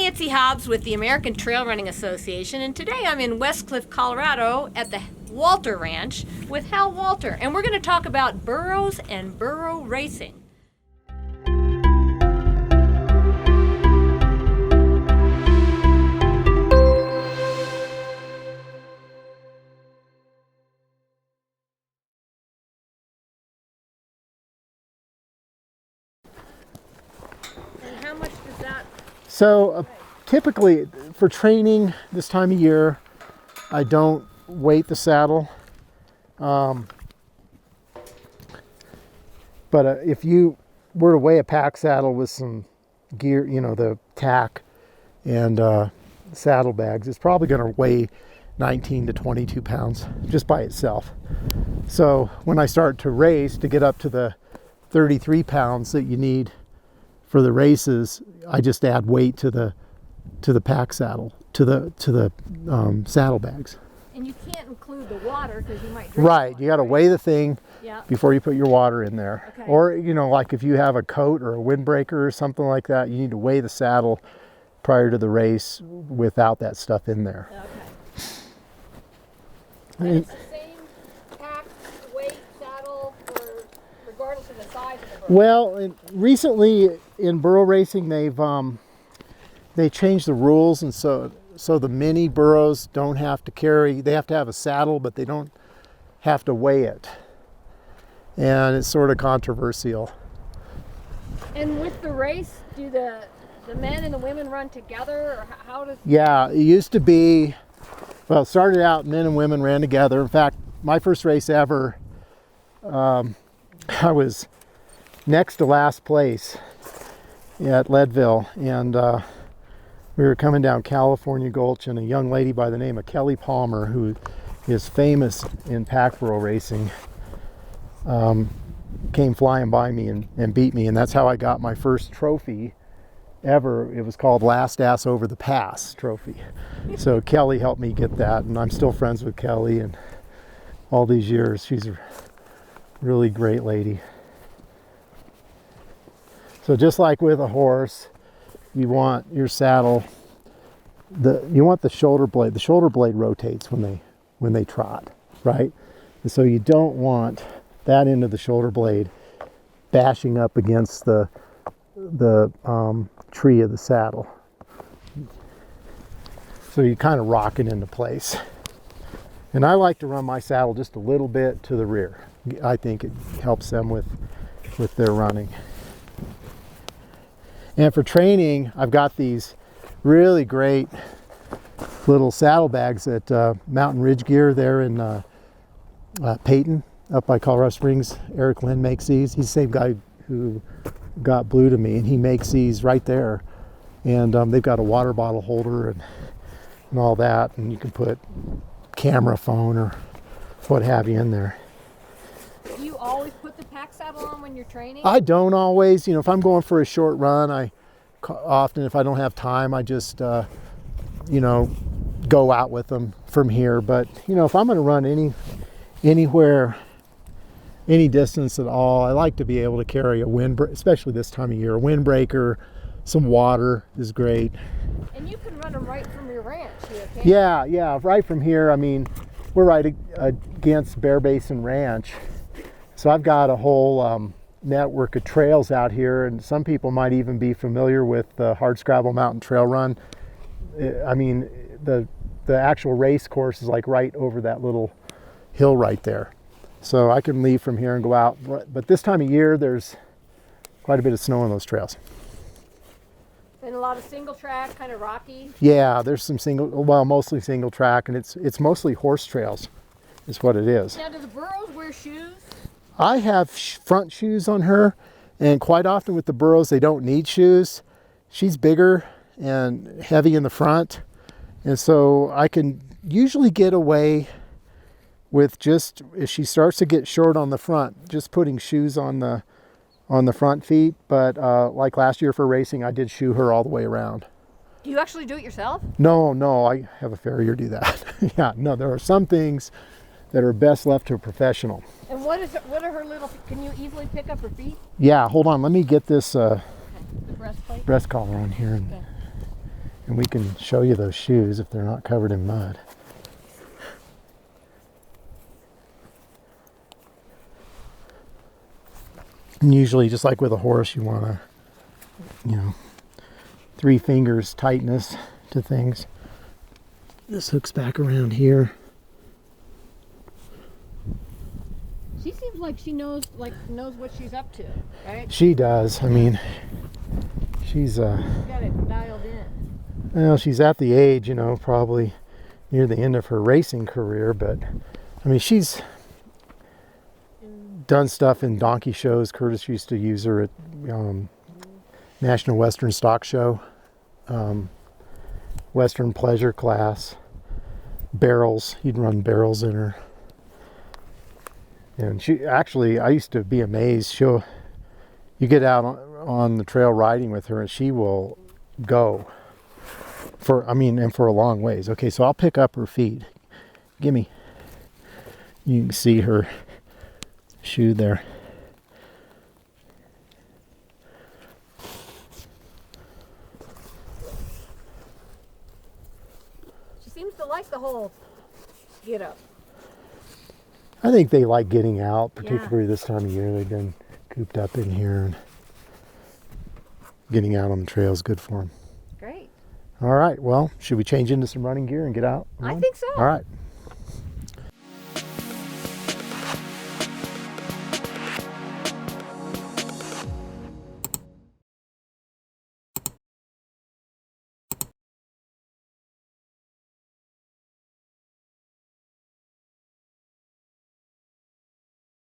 Nancy Hobbs with the American Trail Running Association, and today I'm in West Cliff, Colorado at the Walter Ranch with Hal Walter, and we're going to talk about burros and burro racing. And how much does that? So typically for training this time of year, I don't weight the saddle. But if you were to weigh a pack saddle with some gear, you know, the tack and saddlebags, it's probably going to weigh 19 to 22 pounds just by itself. So when I start to race, to get up to the 33 pounds that you need for the races, I just add weight to the pack saddle, to the saddlebags. And you can't include the water because you might drink Right, water, you got to weigh the thing before you put your water in there. Okay. Or, you know, like if you have a coat or a windbreaker or something like that, you need to weigh the saddle prior to the race without that stuff in there. Okay. And it's the same pack, weight, saddle, regardless of the size of the burro. Well, recently in burro racing, they changed the rules, and so the mini burros don't have to carry, they have to have a saddle, but they don't have to weigh it. And it's sort of controversial. And with the race, do the men and the women run together, or how does? Yeah, it used to be, well, it started out men and women ran together. In fact, my first race ever, I was next to last place at Leadville, and we were coming down California Gulch, and a young lady by the name of Kelly Palmer, who is famous in pack burro racing, came flying by me and beat me, and that's how I got my first trophy ever. It was called Last Ass Over the Pass trophy. So Kelly helped me get that, and I'm still friends with Kelly, and all these years, she's a really great lady. So just like with a horse, you want your saddle, you want the shoulder blade. The shoulder blade rotates when they trot, right? And so you don't want that end of the shoulder blade bashing up against the tree of the saddle. So you kind of rock it into place. And I like to run my saddle just a little bit to the rear. I think it helps them with their running. And for training, I've got these really great little saddlebags at Mountain Ridge Gear there in Peyton, up by Colorado Springs. Eric Lynn makes these. He's the same guy who got Blue to me, and he makes these right there. And they've got a water bottle holder and all that, and you can put camera, phone, or what have you in there. Do you always put the pack saddle on when you're training? I don't always. You know, if I'm going for a short run, often, if I don't have time, I just, you know, go out with them from here. But, you know, if I'm going to run anywhere, any distance at all, I like to be able to carry a especially this time of year, a windbreaker, some water is great. And you can run them right from your ranch here, can't you? Yeah, right from here. I mean, we're right against Bear Basin Ranch. So I've got a whole network of trails out here, and some people might even be familiar with the Hardscrabble Mountain Trail Run. I mean, the actual race course is like right over that little hill right there. So I can leave from here and go out. But this time of year, there's quite a bit of snow on those trails. And a lot of single track, kind of rocky. Yeah, there's some mostly single track, and it's mostly horse trails is what it is. Now, do the burros wear shoes? I have front shoes on her, and quite often with the burros, they don't need shoes. She's bigger and heavy in the front, and so I can usually get away with just, if she starts to get short on the front, just putting shoes on the front feet. But like last year for racing, I did shoe her all the way around. Do you actually do it yourself? No, I have a farrier do that. Yeah, no, there are some things that are best left to a professional. And what are her little, can you easily pick up her feet? Yeah, hold on, let me get this The breastplate? breast collar on here. And we can show you those shoes if they're not covered in mud. And usually, just like with a horse, you want to, you know, 3 fingers tightness to things. This hooks back around here. She seems like she knows what she's up to, right? She does. I mean, she's Got it dialed in. well, she's at the age, you know, probably near the end of her racing career, but I mean, she's done stuff in donkey shows. Curtis used to use her at National Western Stock Show, Western Pleasure Class, barrels. He'd run barrels in her. And she actually, I used to be amazed. You get out on the trail riding with her and she will go and for a long ways. Okay, so I'll pick up her feet. Gimme. You can see her shoe there. She seems to like the whole get up. I think they like getting out, particularly this time of year. They've been cooped up in here, and getting out on the trail is good for them. Great. All right, well, should we change into some running gear and get out? I think so. All right.